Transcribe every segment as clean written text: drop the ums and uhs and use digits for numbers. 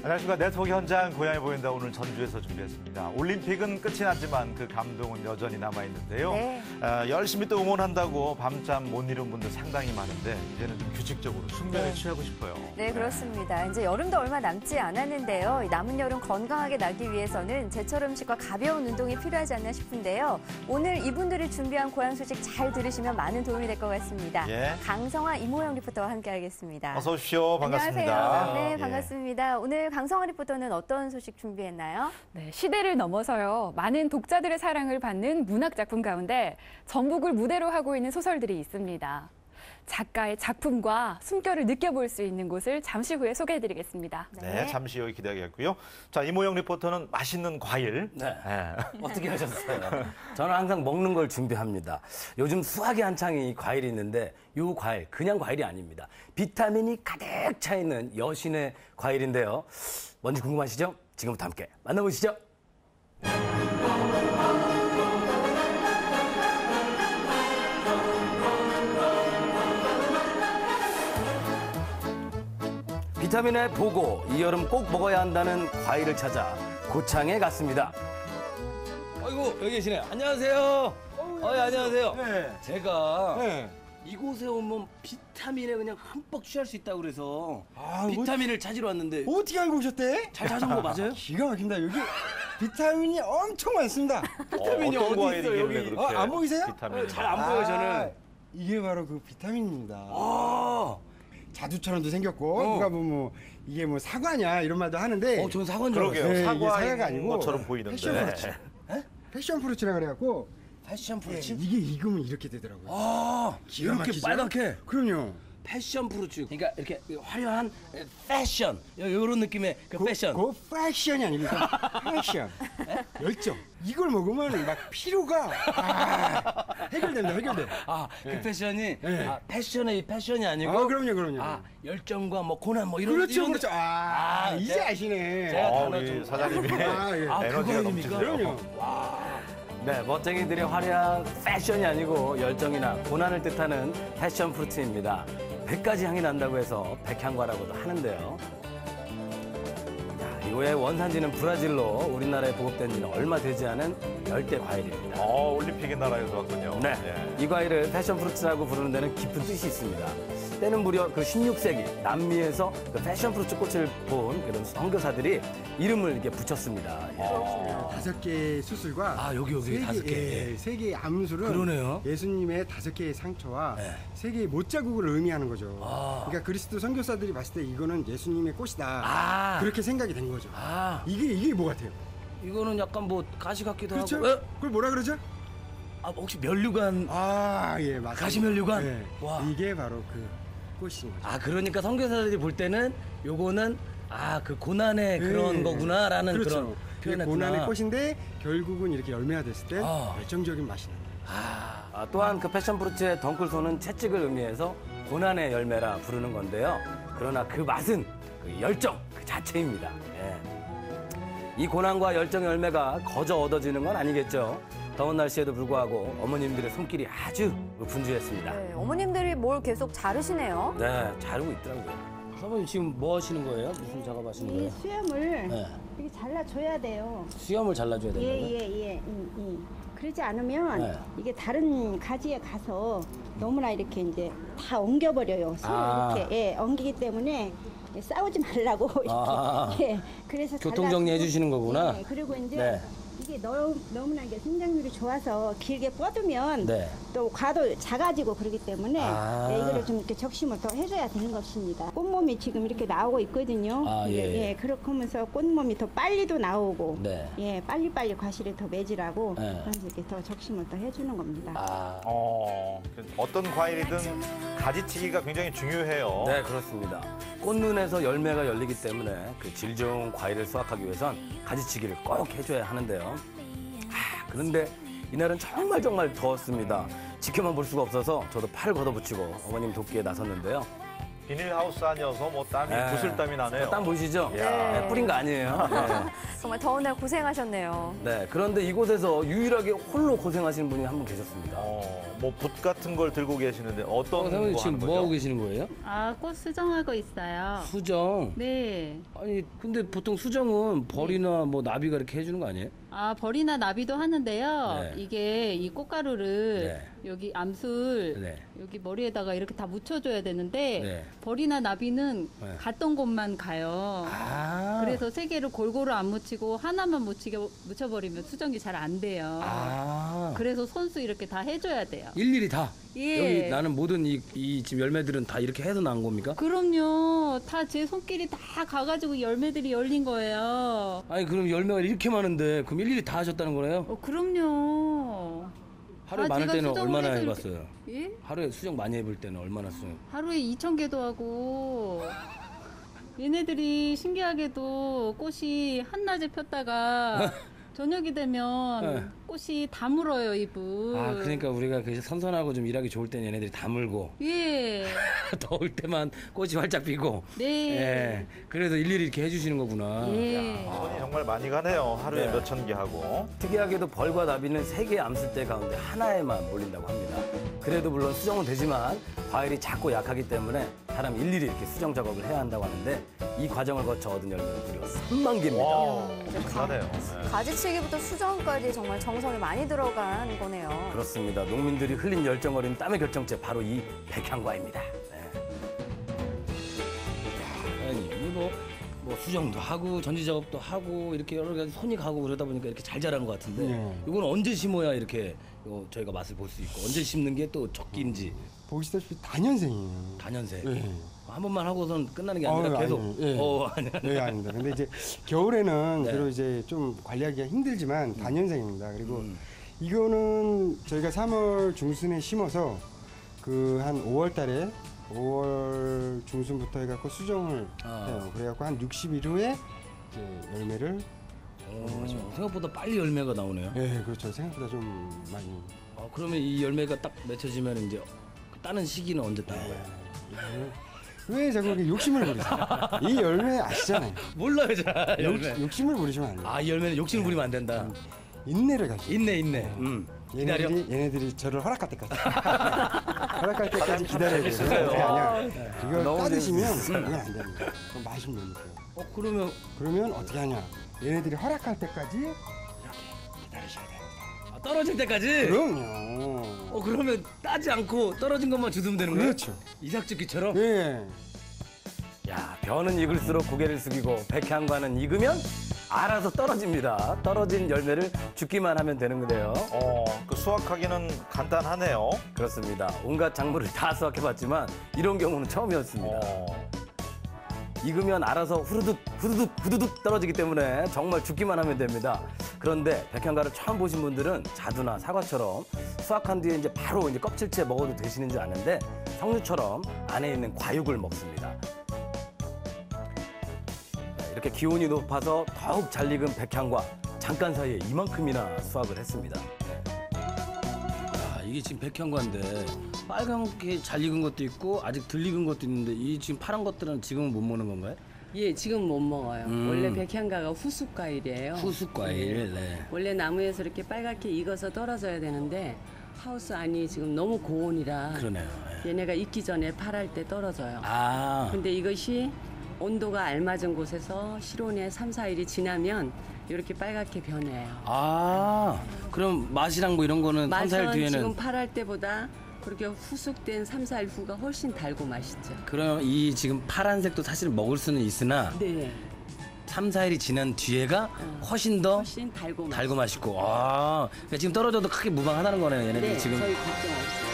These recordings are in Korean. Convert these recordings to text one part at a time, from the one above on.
안녕하십니까. 네트워크 현장 고향에 보인다 오늘 전주에서 준비했습니다. 올림픽은 끝이 났지만 그 감동은 여전히 남아있는데요. 네. 열심히 또 응원한다고 밤잠 못 이룬 분들 상당히 많은데 이제는 좀 규칙적으로 숙면에 네. 취하고 싶어요. 네, 그렇습니다. 이제 여름도 얼마 남지 않았는데요. 이 남은 여름 건강하게 나기 위해서는 제철 음식과 가벼운 운동이 필요하지 않나 싶은데요. 오늘 이분들이 준비한 고향 소식 잘 들으시면 많은 도움이 될 것 같습니다. 예. 강성화 이모영 리포터와 함께하겠습니다. 어서 오십시오. 반갑습니다. 안녕하세요. 네, 예. 반갑습니다. 오늘 강성화 리포터는 어떤 소식 준비했나요? 네, 시대를 넘어서요. 많은 독자들의 사랑을 받는 문학 작품 가운데 전북을 무대로 하고 있는 소설들이 있습니다. 작가의 작품과 숨결을 느껴볼 수 있는 곳을 잠시 후에 소개해드리겠습니다. 네, 잠시 여기 기대하겠고요. 자, 이모영 리포터는 맛있는 과일. 네. 어떻게 하셨어요? 저는 항상 먹는 걸 준비합니다. 요즘 수확이 한창이 과일이 있는데 이 과일 그냥 과일이 아닙니다. 비타민이 가득 차 있는 여신의 과일인데요. 뭔지 궁금하시죠? 지금부터 함께 만나보시죠. 비타민의 보고 이 여름 꼭 먹어야 한다는 과일을 찾아 고창에 갔습니다. 아이고 여기 계시네요. 안녕하세요. 예, 안녕하세요. 네. 제가 네. 이곳에 오면 비타민에 그냥 흠뻑 취할 수 있다고 그래서 아, 비타민을 찾으러 왔는데 어떻게 알고 오셨대? 잘 찾은 거 맞아요? 기가 막힙니다. 여기 비타민이 엄청 많습니다. 비타민이 어떤 어디 과일이길래 있어요, 여기? 그렇게 안 보이세요? 비타민이 잘 안 보여요, 저는. 이게 바로 그 비타민입니다. 아, 자두처럼도 생겼고 어. 누가 보면 뭐 이게 뭐 사과냐 이런 말도 하는데 저는 사과인 줄 그러게요. 알았어요. 네, 이게 사과인 사과가 아니고 것처럼 보이는데. 패션 프루츠. 패션 프루츠라 그래갖고 패션 네, 프루츠? 이게 익으면 이렇게 되더라고요. 아, 기가 이렇게 막히죠? 빨갛게. 그럼요. 패션 프루츠. 그러니까 이렇게 화려한 패션. 이런 느낌의 그 패션. 그 패션이 아닙니까? 패션. 열정. 이걸 먹으면 막 피로가 해결됩니다. 해결돼. 아, 그 패션이 네. 아, 패션의 이 패션이 아니고 그럼요. 아, 열정과 뭐 고난 뭐 이런 그렇죠, 이런 그렇죠. 이제 제가- 아시네. 제가 단어 우리 좀- 사장님이 예. 아, 에너지가 그거 넘치세요. 그럼요. 네, 멋쟁이들의 화려한 패션이 아니고 열정이나 고난을 뜻하는 패션 프루트입니다. 100가지 향이 난다고 해서 백향과라고도 하는데요. 자, 이거의 원산지는 브라질로 우리나라에 보급된 지는 얼마 되지 않은 열대 과일입니다. 올림픽의 나라에서 왔군요. 네, 예. 이 과일을 패션 프루츠라고 부르는 데는 깊은 뜻이 있습니다. 때는 무려 그 16세기 남미에서 그 패션 프루츠 꽃을 본 그런 선교사들이 이름을 이렇게 붙였습니다. 예. 5개의 수술과 아, 여기 다섯 개. 3개의 암술은 그러네요. 예수님의 5개의 상처와 네. 3개의 못자국을 의미하는 거죠. 아. 그러니까 그리스도 선교사들이 봤을 때 이거는 예수님의 꽃이다. 아. 그렇게 생각이 된 거죠. 아, 이게 뭐 같아요? 이거는 약간 뭐 가시 같기도 그렇죠? 하고. 그걸 뭐라 그러죠? 아, 혹시 면류관? 예, 맞습니다. 가시면류관? 네. 와. 이게 바로 그 꽃인 거죠. 아, 그러니까 선교사들이 볼 때는 요거는 그 고난의 네. 그런 거구나라는 그렇죠. 그런 그게 표현했구나. 고난의 꽃인데 결국은 이렇게 열매가 됐을 때 아. 열정적인 맛이 나요. 또한 그 패션 프루츠의 덩쿨소는 채찍을 의미해서 고난의 열매라 부르는 건데요. 그러나 그 맛은 그 열정 그 자체입니다. 예. 이 고난과 열정의 열매가 거저 얻어지는 건 아니겠죠. 더운 날씨에도 불구하고 어머님들의 손길이 아주 분주했습니다. 네, 어머님들이 뭘 계속 자르시네요. 네, 자르고 있더라고요. 사모님 지금 뭐 하시는 거예요? 무슨 작업하시는 이 거예요? 수염을 네. 이렇게 잘라줘야 돼요. 수염을 잘라줘야 되는 거예요? 예. 그러지 않으면 네. 이게 다른 가지에 가서 너무나 이렇게 이제 다 엉겨버려요. 서로 아. 이렇게 엉기기 때문에 싸우지 말라고 아. 이렇게. 그래서 교통 정리해 잘라주고, 주시는 거구나. 그리고 이제 네. 이게 너무나 이게 생장률이 좋아서 길게 뻗으면 네. 또 과도 작아지고 그러기 때문에 아. 이거를 좀 이렇게 적심을 더 해줘야 되는 것입니다. 꽃몸이 지금 이렇게 나오고 있거든요. 아, 예. 그렇게 하면서 꽃몸이 더 빨리도 나오고, 네. 예, 빨리빨리 과실이 더 매질하고, 네. 그래서 이렇게 더 적심을 더 해주는 겁니다. 어떤 과일이든 가지치기가 굉장히 중요해요. 네, 그렇습니다. 꽃눈에서 열매가 열리기 때문에 그 질 좋은 과일을 수확하기 위해선 가지치기를 꼭 해줘야 하는데요. 그런데 이날은 정말 더웠습니다. 지켜만 볼 수가 없어서 저도 팔을 걷어붙이고 어머님 돕기에 나섰는데요. 비닐하우스 아니어서 뭐 땀이 네. 구슬땀이 나네요. 땀 보이시죠? 이야. 네, 뿌린 거 아니에요. 네. 정말 더운 날 고생하셨네요. 네, 그런데 이곳에서 유일하게 홀로 고생하시는 분이 한 분 계셨습니다. 뭐 붓 같은 걸 들고 계시는데 어떤 거 사모님 지금 하는 뭐 하고 거죠? 계시는 거예요? 아, 꽃 수정하고 있어요. 수정. 네. 아니, 근데 보통 수정은 벌이나 뭐 나비가 이렇게 해주는 거 아니에요? 아, 벌이나 나비도 하는데요. 네. 이게 이 꽃가루를 네. 여기 암술, 네. 여기 머리에다가 이렇게 다 묻혀줘야 되는데 네. 벌이나 나비는 네. 갔던 곳만 가요. 아. 그래서 세 개를 골고루 안 묻히고 하나만 묻혀버리면 수정이 잘 안 돼요. 아. 그래서 손수 이렇게 다 해줘야 돼요. 일일이 다. 예. 여기 나는 모든 이 지금 열매들은 다 이렇게 해서 난 겁니까? 그럼요. 다 제 손길이 다 가가지고 열매들이 열린 거예요. 아니 그럼 열매가 이렇게 많은데 그럼 일일이 다 하셨다는 거네요? 그럼요. 하루에 아, 많을 제가 때는 수정을 얼마나 해서 해봤어요? 예? 하루에 수정 많이 해볼 때는 얼마나 수정? 하루에 2,000개도 하고 얘네들이 신기하게도 꽃이 한낮에 폈다가 저녁이 되면 네. 꽃이 다 물어요, 잎을. 아 그러니까 우리가 그 선선하고 좀 일하기 좋을 때는 얘네들이 다 물고 예. 더울 때만 꽃이 활짝 피고 네. 예. 그래서 일일이 이렇게 해주시는 거구나. 예. 손이 정말 많이 가네요. 하루에 네. 몇천 개 하고. 특이하게도 벌과 나비는 3개의 암술대 가운데 하나에만 몰린다고 합니다. 그래도 물론 수정은 되지만 과일이 작고 약하기 때문에 사람이 일일이 이렇게 수정 작업을 해야 한다고 하는데 이 과정을 거쳐 얻은 열매는 무려 3만 개입니다. 와, 엄청나네요. 네. 가지치기부터 수정까지 정말 정성이 많이 들어간 거네요. 그렇습니다. 농민들이 흘린 열정 어린 땀의 결정체 바로 이 백향과입니다. 네. 아니 뭐 수정도 하고 전지 작업도 하고 이렇게 여러 가지 손이 가고 그러다 보니까 이렇게 잘 자라는 것 같은데 네. 이건 언제 심어야 이렇게 저희가 맛을 볼 수 있고 언제 심는 게 또 적기인지 보시다시피 다년생이에요. 단연세 예. 한 번만 하고선 끝나는 게 아니라 계속 아니에요. 예. 아니야. 네, 아닙니다. 근데 이제 겨울에는 네. 주로 이제 좀 관리하기가 힘들지만 다년생입니다. 그리고 이거는 저희가 3월 중순에 심어서 그 한 5월 달에 5월 중순부터 해갖고 수정을 해요. 그래갖고 한 60일 후에 이제 열매를 생각보다 빨리 열매가 나오네요. 예, 그렇죠. 생각보다 좀 많이. 그러면 이 열매가 딱 맺혀지면 이제 따는 시기는 언제 따는 거예요? 왜 자꾸 이렇게 욕심을 부리세요? 이 열매 아시잖아요. 몰라요, 잘. 욕심을 부리시면 안 돼요. 이 열매는 욕심을 부리면 안 된다. 인내를 가지고. 있네. 기다려. 얘네들이 저를 허락할 때까지. 허락할 때까지 기다려야 돼요. 있으세요. 그게 아니야. 이걸 너무 따드시면 그건 안 됩니다. 그럼 맛이 못 느껴요. 그러면 어떻게 하냐? 얘네들이 허락할 때까지 이렇게 기다리셔야 돼요. 떨어질 때까지? 그럼요. 그러면 따지 않고 떨어진 것만 주면 되는 거예요? 그렇죠. 이삭죽기처럼? 예. 야, 벼는 익을수록 고개를 숙이고 백향과는 익으면 알아서 떨어집니다. 떨어진 열매를 죽기만 하면 되는 거예요. 그 수확하기는 간단하네요. 그렇습니다. 온갖 작물을 다 수확해봤지만 이런 경우는 처음이었습니다. 익으면 알아서 후두둑 떨어지기 때문에 정말 죽기만 하면 됩니다. 그런데 백향과를 처음 보신 분들은 자두나 사과처럼 수확한 뒤에 이제 바로 이제 껍질째 먹어도 되시는 줄 아는데 석류처럼 안에 있는 과육을 먹습니다. 이렇게 기온이 높아서 더욱 잘 익은 백향과 잠깐 사이에 이만큼이나 수확을 했습니다. 이게 지금 백향과인데 빨갛게 잘 익은 것도 있고 아직 덜 익은 것도 있는데 이 지금 파란 것들은 지금은 못 먹는 건가요? 예, 지금 못 먹어요. 원래 백향가가 후숙 과일이에요. 후숙 과일. 네. 원래 나무에서 이렇게 빨갛게 익어서 떨어져야 되는데 하우스 안이 지금 너무 고온이라 그러네요. 예. 얘네가 익기 전에 파랄 때 떨어져요. 근데 근데 이것이 온도가 알맞은 곳에서 실온에 3, 4일이 지나면 이렇게 빨갛게 변해요. 그럼 맛이랑 뭐 이런 거는 3, 4일 맛은 뒤에는 지금 파랄 때보다 그렇게 후숙된 3, 4일 후가 훨씬 달고 맛있죠. 그럼 이 지금 파란색도 사실 먹을 수는 있으나 네, 3, 4일이 지난 뒤에가 훨씬 더 훨씬 달고 달고 맛있고. 그러니까 지금 떨어져도 크게 무방하다는 거네요. 얘네들 네, 지금. 저희 걱정 없어요.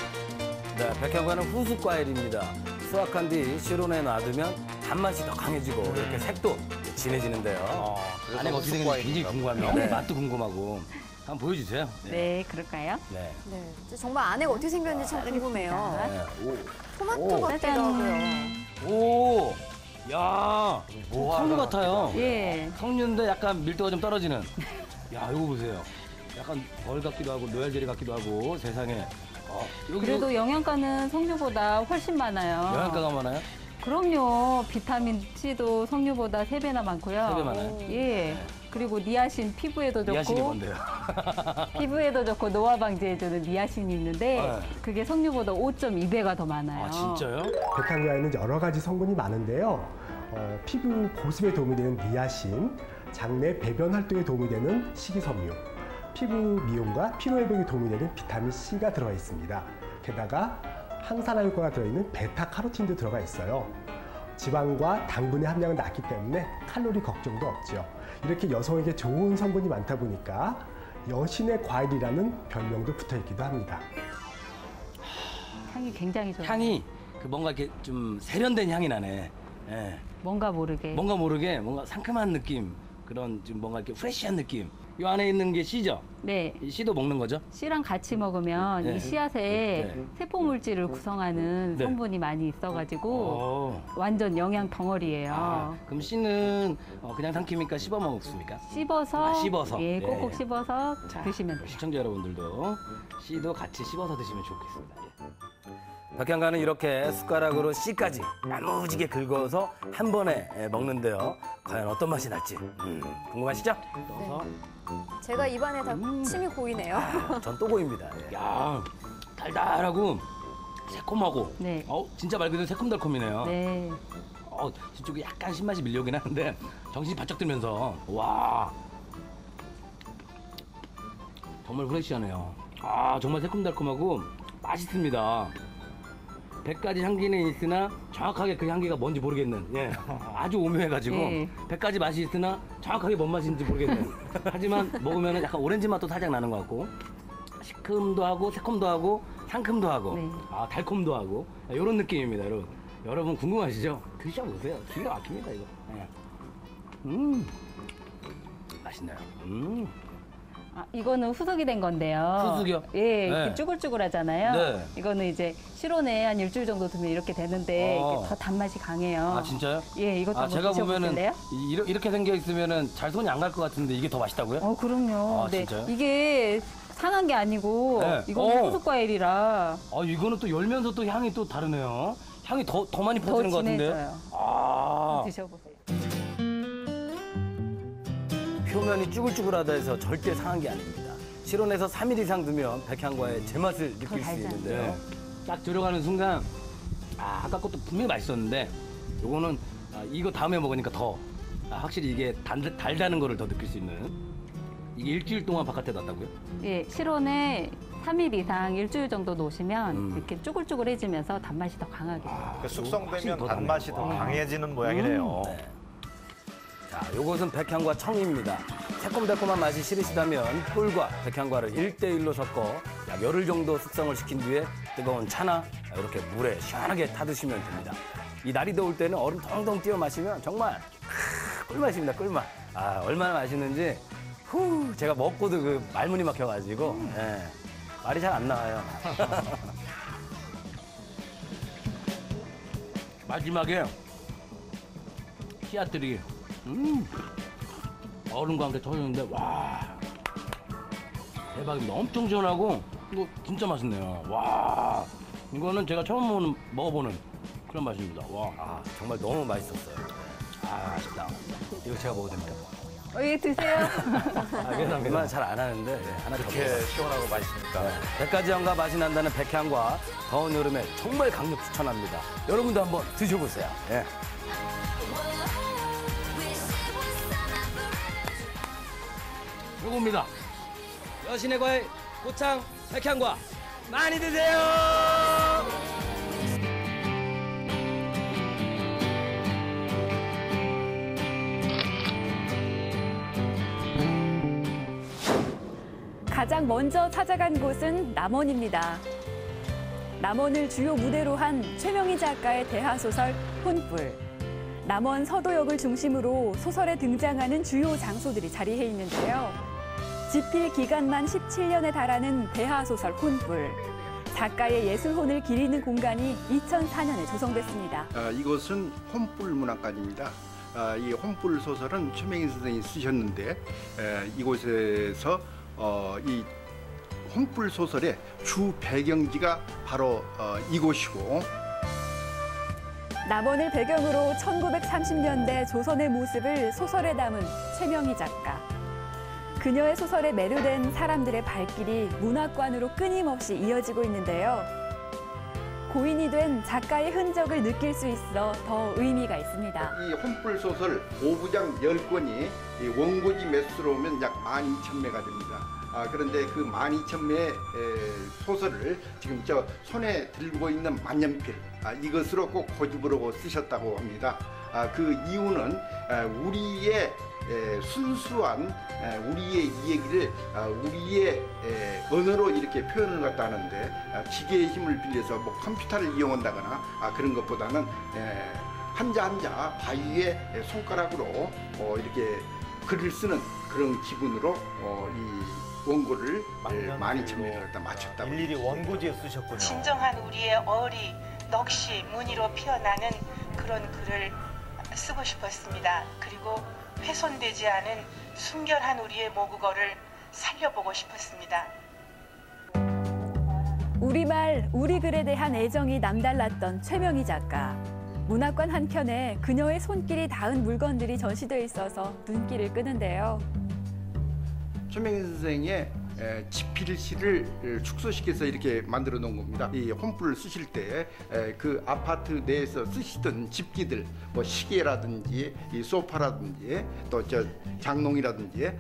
네, 백향과는 후숙 과일입니다. 수확한 뒤 실온에 놔두면 단맛이 더 강해지고 이렇게 색도 진해지는데요. 안에가 어떻게 되는지 굉장히 궁금합니다. 네. 맛도 궁금하고. 한번 보여주세요. 네, 그럴까요? 네. 네, 정말 안에가 어떻게 생겼는지 참 궁금해요. 네. 토마토 같기도 하고요. 오! 야! 석류 같아요. 예. 석류인데 약간 밀도가 좀 떨어지는. 야, 이거 보세요. 약간 벌 같기도 하고 로얄 젤리 같기도 하고 세상에. 여기 그래도 영양가는 석류보다 훨씬 많아요. 영양가가 많아요? 그럼요. 비타민 C도 석류보다 3배나 많고요. 3배 많아요? 예. 그리고 니아신 피부에도 좋고. 니아신이 뭔데요? 피부에도 좋고 노화 방지해주는 니아신이 있는데 네. 그게 석류보다 5.2배가 더 많아요. 아, 진짜요? 백향과에는 여러 가지 성분이 많은데요. 피부 보습에 도움이 되는 니아신, 장내 배변 활동에 도움이 되는 식이섬유, 피부 미용과 피로 회복에 도움이 되는 비타민 C가 들어가 있습니다. 게다가 항산화 효과가 들어있는 베타카로틴도 들어가 있어요. 지방과 당분의 함량은 낮기 때문에 칼로리 걱정도 없죠. 이렇게 여성에게 좋은 성분이 많다 보니까 여신의 과일이라는 별명도 붙어 있기도 합니다. 향이 굉장히 좋아요. 향이 그 뭔가 이렇게 좀 세련된 향이 나네. 예. 뭔가 모르게. 뭔가 모르게 뭔가 상큼한 느낌, 그런 좀 뭔가 이렇게 프레시한 느낌. 이 안에 있는 게 씨죠? 네. 이 씨도 먹는 거죠? 씨랑 같이 먹으면 네. 이 씨앗에 네. 세포 물질을 구성하는 네. 성분이 많이 있어가지고 오. 완전 영양 덩어리예요. 아, 그럼 씨는 그냥 삼킵니까? 씹어 먹습니까? 씹어서, 아, 씹어서. 예, 예, 꼭꼭 예. 씹어서 자, 드시면 돼요. 시청자 여러분들도 씨도 같이 씹어서 드시면 좋겠습니다. 예. 백향과는 이렇게 숟가락으로 씨까지 야무지게 긁어서 한 번에 먹는데요. 과연 어떤 맛이 날지 궁금하시죠? 넣어서 제가 입안에 다 침이 고이네요. 전 또 보입니다. 예. 야, 달달하고 새콤하고. 네. 진짜 말 그대로 새콤달콤이네요. 네. 뒤쪽에 약간 신맛이 밀려오긴 하는데 정신이 바짝 들면서 와, 정말 프레시하네요. 정말 새콤달콤하고 맛있습니다. 100가지 향기는 있으나 정확하게 그 향기가 뭔지 모르겠는, 예, 아주 오묘해가지고 예. 100가지 맛이 있으나 정확하게 뭔 맛인지 모르겠는, 하지만 먹으면 약간 오렌지 맛도 살짝 나는 것 같고 시큼도 하고 새콤도 하고 상큼도 하고 네. 달콤도 하고 이런 느낌입니다. 여러분 궁금하시죠? 드셔보세요. 기가 막힙니다 이거. 예. 맛있네요. 이거는 후숙이 된 건데요. 후숙이요? 예, 네. 이렇게 쭈글쭈글하잖아요. 네. 이거는 이제 실온에 한 일주일 정도 두면 이렇게 되는데 이게 더 단맛이 강해요. 진짜요? 예, 이것도 한번 제가 보면은 드셔보실래요? 이렇게 생겨 있으면은 잘 손이 안 갈 것 같은데 이게 더 맛있다고요? 그럼요. 아, 네, 진짜요? 이게 상한 게 아니고 네. 이건 후숙 과일이라 이거는 또 열면서 또 향이 또 다르네요. 향이 더 많이 더 퍼지는 것 같은데. 진해져요. 드셔보세요. 표면이 쭈글쭈글하다 해서 절대 상한 게 아닙니다. 실온에서 3일 이상 두면 백향과의 제맛을 느낄 수 달잖아요. 있는데요. 딱 들어가는 순간 아까 것도 분명히 맛있었는데 요거는 이거 다음에 먹으니까 더 확실히 이게 달다는 거를 더 느낄 수 있는. 이게 일주일 동안 바깥에 놨다고요? 예, 실온에 3일 이상 일주일 정도 놓으시면 이렇게 쭈글쭈글해지면서 단맛이 더 강하게 돼요. 그러니까 확실히 숙성되면 더 단맛이 더 강해지는 모양이네요. 네. 자, 요것은 백향과 청입니다. 새콤달콤한 맛이 싫으시다면 꿀과 백향과를 1대1로 섞어 약 열흘 정도 숙성을 시킨 뒤에 뜨거운 차나 이렇게 물에 시원하게 타드시면 됩니다. 이 날이 더울 때는 얼음 덩덩 띄워 마시면 정말 꿀맛입니다, 꿀맛. 얼마나 맛있는지 제가 먹고도 그 말문이 막혀가지고 예, 말이 잘 안 나와요. 마지막에 씨앗들이 얼음과 함께 터지는데 와, 대박입니다. 엄청 시원하고 이거 진짜 맛있네요. 와, 이거는 제가 처음 먹어보는 그런 맛입니다. 와, 정말 너무 맛있었어요. 맛있다. 이거 제가 먹어도 됩니까? 예, 드세요. 웬만하면 잘 안 하는데 하나 더 이렇게 먹어요. 시원하고 맛있으니까. 100가지 향과 맛이 난다는 백향과 더운 여름에 정말 강력 추천합니다. 여러분도 한번 드셔보세요. 예. 요겁니다. 여신의 과일 고창 백향과 많이 드세요. 가장 먼저 찾아간 곳은 남원입니다. 남원을 주요 무대로 한 최명희 작가의 대하소설 혼불. 남원 서도역을 중심으로 소설에 등장하는 주요 장소들이 자리해 있는데요. 집필 기간만 17년에 달하는 대하소설 혼불. 작가의 예술혼을 기리는 공간이 2004년에 조성됐습니다. 이곳은 혼불 문학관입니다. 이 혼불 소설은 최명희 선생이 쓰셨는데 이곳에서 이 혼불 소설의 주 배경지가 바로 이곳이고, 남원을 배경으로 1930년대 조선의 모습을 소설에 담은 최명희 작가. 그녀의 소설에 매료된 사람들의 발길이 문학관으로 끊임없이 이어지고 있는데요. 고인이 된 작가의 흔적을 느낄 수 있어 더 의미가 있습니다. 이 혼불 소설 5부작 10권이 원고지 매수로 오면 약 12,000매가 됩니다. 그런데 그 12,000매의 소설을 지금 저 손에 들고 있는 만년필 이것으로 꼭 고집을 하고 쓰셨다고 합니다. 그 이유는 우리의 순수한 우리의 이야기를 우리의 언어로 이렇게 표현을 갖다 하는데 기계의 힘을 빌려서 뭐 컴퓨터를 이용한다거나 그런 것보다는 한자 한자 바위에 손가락으로 이렇게 글을 쓰는 그런 기분으로 이 원고를 12,000매를 갖다 맞췄다고. 일일이 원고지에 쓰셨군요. 진정한 우리의 어리, 넋이 무늬로 피어나는 그런 글을 쓰고 싶었습니다. 그리고 훼손되지 않은 순결한 우리의 모국어를 살려보고 싶었습니다. 우리말, 우리 글에 대한 애정이 남달랐던 최명희 작가. 문학관 한켠에 그녀의 손길이 닿은 물건들이 전시돼 있어서 눈길을 끄는데요. 최명희 선생의 지필시를 축소시켜서 이렇게 만들어 놓은 겁니다. 이 혼불을 쓰실 때 그 아파트 내에서 쓰시던 집기들, 뭐 시계라든지 이 소파라든지 또 저 장롱이라든지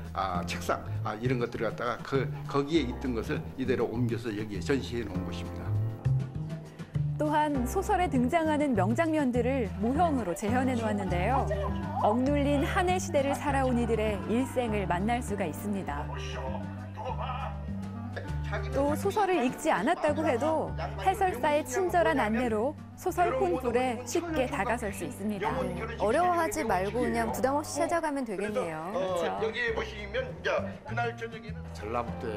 책상 이런 것들을 갖다가 거기에 있던 것을 이대로 옮겨서 여기에 전시해 놓은 곳입니다. 또한 소설에 등장하는 명장면들을 모형으로 재현해 놓았는데요. 억눌린 한해 시대를 살아온 이들의 일생을 만날 수가 있습니다. 또 소설을 읽지 않았다고 해도 해설사의 친절한 안내로 소설 혼불에 쉽게 다가설 수 있습니다. 어려워하지 말고 그냥 부담 없이 찾아가면 되겠네요. 그렇죠. 여기에 보시면 그날 저녁에는 전라북도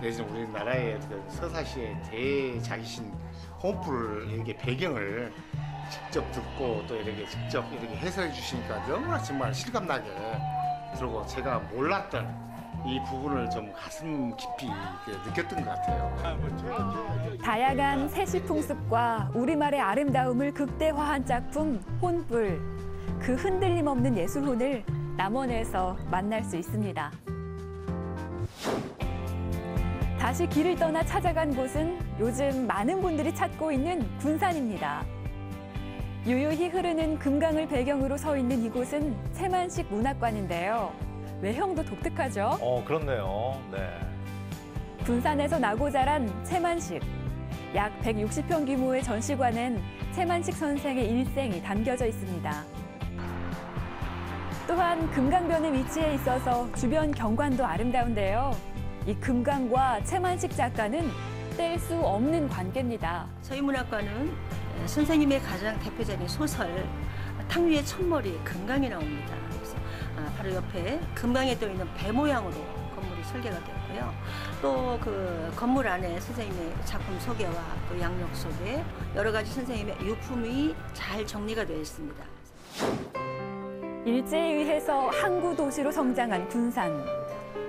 내지는 우리나라의 서사시의 대작이신 혼불 이렇게 배경을 직접 듣고 또 이렇게 직접 이렇게 해설해 주시니까 너무나 정말 실감나게 그리고 제가 몰랐던 이 부분을 좀 가슴 깊이 느꼈던 것 같아요. 다양한 세시 풍습과 우리말의 아름다움을 극대화한 작품 혼불. 그 흔들림 없는 예술혼을 남원에서 만날 수 있습니다. 다시 길을 떠나 찾아간 곳은 요즘 많은 분들이 찾고 있는 군산입니다. 유유히 흐르는 금강을 배경으로 서 있는 이곳은 채만식 문학관인데요. 외형도 독특하죠? 그렇네요. 네. 군산에서 나고 자란 채만식. 약 160평 규모의 전시관엔 채만식 선생의 일생이 담겨져 있습니다. 또한 금강변에 위치해 있어서 주변 경관도 아름다운데요. 이 금강과 채만식 작가는 뗄 수 없는 관계입니다. 저희 문학관은 선생님의 가장 대표적인 소설 탕류의 첫머리 금강이 나옵니다. 그래서 바로 옆에 금강에 떠 있는 배 모양으로 건물이 설계가 됐고요. 또 그 건물 안에 선생님의 작품 소개와 또 양력 소개, 여러 가지 선생님의 유품이 잘 정리가 되어 있습니다. 일제에 의해서 항구 도시로 성장한 군산.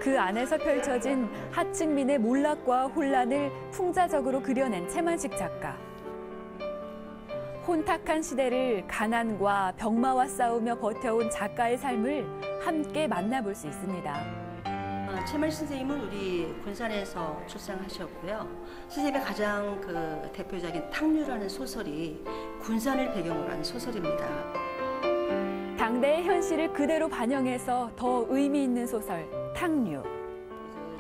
그 안에서 펼쳐진 하층민의 몰락과 혼란을 풍자적으로 그려낸 채만식 작가. 혼탁한 시대를 가난과 병마와 싸우며 버텨온 작가의 삶을 함께 만나볼 수 있습니다. 채만식 선생님은 우리 군산에서 출생하셨고요. 선생님의 가장 대표적인 탕류라는 소설이 군산을 배경으로 한 소설입니다. 당대의 현실을 그대로 반영해서 더 의미 있는 소설 탕류.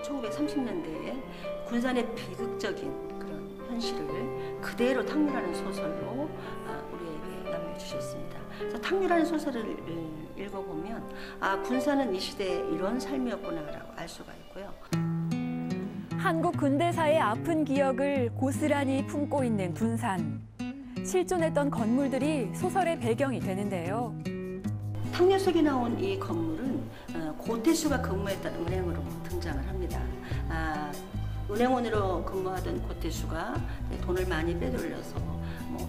1930년대에 군산의 비극적인 그런 현실을 그대로 탕류라는 소설로 우리에게 남겨주셨습니다. 그래서 탕류라는 소설을 읽어보면 군산은 이 시대에 이런 삶이었구나라고 알 수가 있고요. 한국 근대사의 아픈 기억을 고스란히 품고 있는 군산. 실존했던 건물들이 소설의 배경이 되는데요. 탕류 속에 나온 이 건물은 고태수가 근무했던 은행으로 등장을 합니다. 은행원으로 근무하던 고태수가 돈을 많이 빼돌려서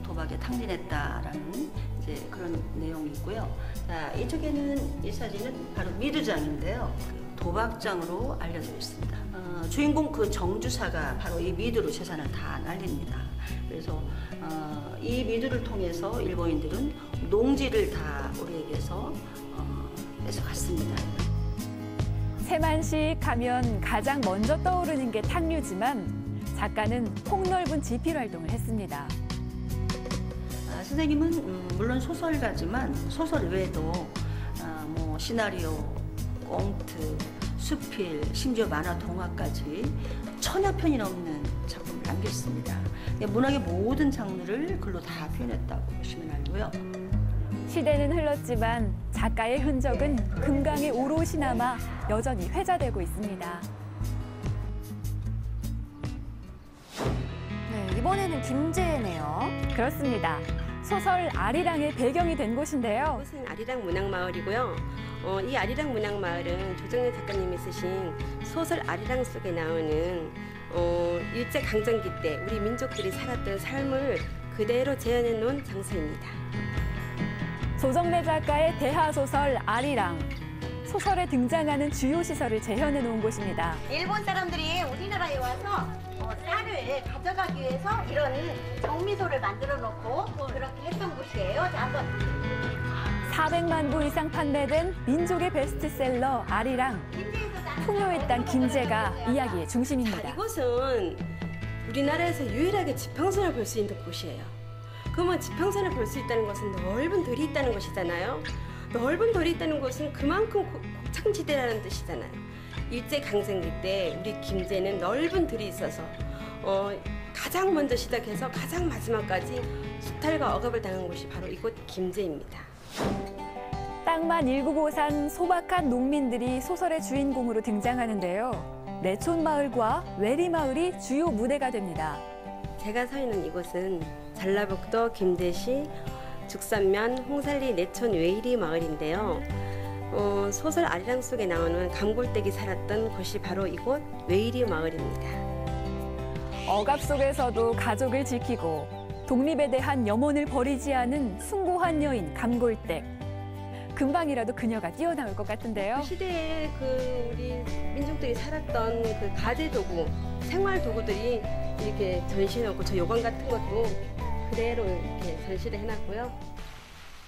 도박에 탕진했다라는 이제 그런 내용이 있고요. 자, 이쪽에는 이 사진은 바로 미두장인데요. 도박장으로 알려져 있습니다. 주인공 그 정주사가 바로 이 미두로 재산을 다 날립니다. 그래서 이 미두를 통해서 일본인들은 농지를 다 우리에게서 뺏어갔습니다. 세만식 하면 가장 먼저 떠오르는 게 탕류지만 작가는 폭넓은 지필 활동을 했습니다. 선생님은 물론 소설가지만 소설 외에도 뭐 시나리오, 꽁트, 수필, 심지어 만화, 동화까지 1000여 편이 넘는 작품을 남겼습니다. 문학의 모든 장르를 글로 다 표현했다고 보시면 알고요. 시대는 흘렀지만 작가의 흔적은 금강에 오롯이 남아 여전히 회자되고 있습니다. 네, 이번에는 김제네요. 그렇습니다. 소설 아리랑의 배경이 된 곳인데요. 이곳은 아리랑 문학마을이고요. 이 아리랑 문학마을은 조정래 작가님이 쓰신 소설 아리랑 속에 나오는 일제강점기 때 우리 민족들이 살았던 삶을 그대로 재현해 놓은 장소입니다. 조정래 작가의 대하소설 아리랑. 소설에 등장하는 주요 시설을 재현해 놓은 곳입니다. 일본 사람들이 우리나라에 와서 쌀을 가져가기 위해서 이런 정미소를 만들어 놓고 그렇게 했던 곳이에요. 자, 한번 400만 부 이상 판매된 민족의 베스트셀러 아리랑. 풍요의 땅 김제가 이야기의 중심입니다. 이곳은 우리나라에서 유일하게 지평선을 볼 수 있는 곳이에요. 그러면 지평선을 볼 수 있다는 것은 넓은 들이 있다는 것이잖아요. 넓은 들이 있다는 것은 그만큼 곡창지대라는 뜻이잖아요. 일제강점기 때 우리 김제는 넓은 들이 있어서 가장 먼저 시작해서 가장 마지막까지 수탈과 억압을 당한 곳이 바로 이곳 김제입니다. 땅만 일구고 산 소박한 농민들이 소설의 주인공으로 등장하는데요. 내촌마을과 외리마을이 주요 무대가 됩니다. 제가 서 있는 이곳은 전라북도 김제시 죽산면 홍살리 내촌 외리 마을인데요. 소설 아리랑 속에 나오는 감골댁이 살았던 곳이 바로 이곳 외리 마을입니다. 억압 속에서도 가족을 지키고 독립에 대한 염원을 버리지 않은 숭고한 여인 감골댁. 금방이라도 그녀가 뛰어나올 것 같은데요. 그 시대에 우리 민족들이 살았던 그 가재 도구, 생활 도구들이 이렇게 전시해놓고 저 요강 같은 것도 그대로 이렇게 전시를 해놨고요.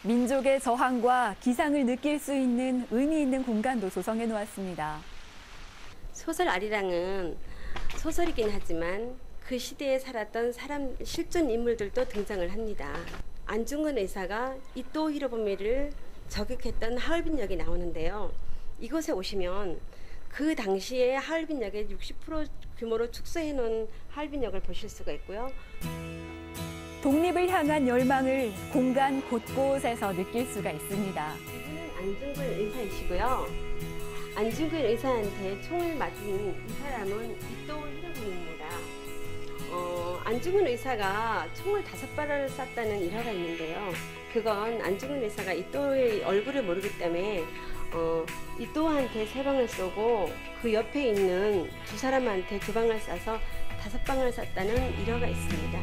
민족의 저항과 기상을 느낄 수 있는 의미 있는 공간도 조성해 놓았습니다. 소설 아리랑은 소설이긴 하지만 그 시대에 살았던 사람 실존 인물들도 등장을 합니다. 안중근 의사가 이토 히로부미를 저격했던 하얼빈역이 나오는데요. 이곳에 오시면 그 당시에 하얼빈역의 60% 규모로 축소해 놓은 하얼빈역을 보실 수가 있고요. 독립을 향한 열망을 공간 곳곳에서 느낄 수가 있습니다. 이분은 안중근 의사이시고요. 안중근 의사한테 총을 맞은 이 사람은 이토 히로부미입니다. 안중근 의사가 총을 5발을 쐈다는 일화가 있는데요. 그건 안중근 의사가 이토의 얼굴을 모르기 때문에 이토한테 3방을 쏘고 그 옆에 있는 2사람한테 2방을 쏴서 5방을 쐈다는 일화가 있습니다.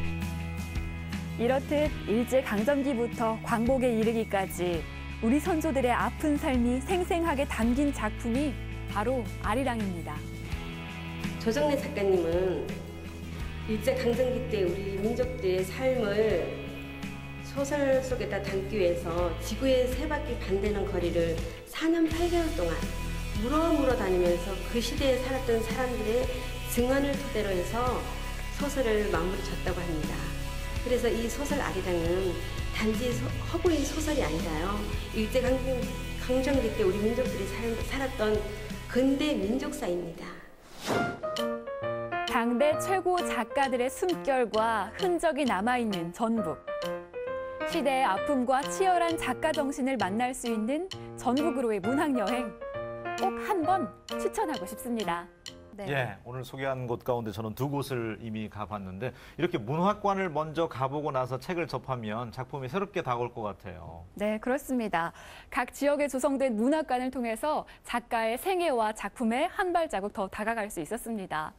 이렇듯 일제강점기부터 광복에 이르기까지 우리 선조들의 아픈 삶이 생생하게 담긴 작품이 바로 아리랑입니다. 조정래 작가님은 일제강점기 때 우리 민족들의 삶을 소설 속에다 담기 위해서 지구의 3바퀴 반되는 거리를 4년 8개월 동안 물어 다니면서 그 시대에 살았던 사람들의 증언을 토대로 해서 소설을 마무리 졌다고 합니다. 그래서 이 소설 아리랑은 단지 허구인 소설이 아니라요. 일제강점기 때 우리 민족들이 살았던 근대 민족사입니다. 당대 최고 작가들의 숨결과 흔적이 남아있는 전북. 시대의 아픔과 치열한 작가 정신을 만날 수 있는 전북으로의 문학여행 꼭 한번 추천하고 싶습니다. 네. 예, 오늘 소개한 곳 가운데 저는 2곳을 이미 가봤는데 이렇게 문학관을 먼저 가보고 나서 책을 접하면 작품이 새롭게 다가올 것 같아요. 네, 그렇습니다. 각 지역에 조성된 문학관을 통해서 작가의 생애와 작품에 한 발자국 더 다가갈 수 있었습니다.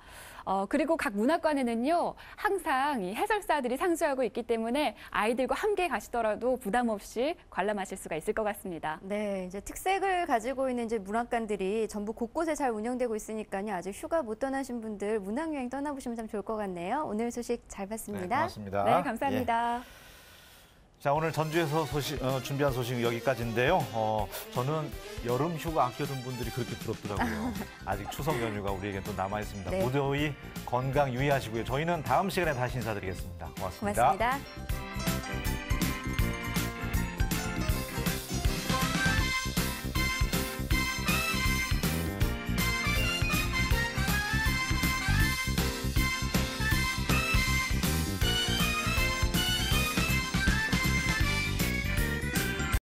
그리고 각 문학관에는요, 항상 이 해설사들이 상주하고 있기 때문에 아이들과 함께 가시더라도 부담 없이 관람하실 수가 있을 것 같습니다. 네, 이제 특색을 가지고 있는 이제 문학관들이 전국 곳곳에 잘 운영되고 있으니까요. 아직 휴가 못 떠나신 분들 문학여행 떠나보시면 참 좋을 것 같네요. 오늘 소식 잘 봤습니다. 네, 고맙습니다. 네, 감사합니다. 자, 오늘 전주에서 준비한 소식은 여기까지인데요. 저는 여름 휴가 아껴둔 분들이 그렇게 부럽더라고요. 아직 추석 연휴가 우리에겐 또 남아 있습니다. 네. 무더위 건강 유의하시고요. 저희는 다음 시간에 다시 인사드리겠습니다. 고맙습니다. 고맙습니다.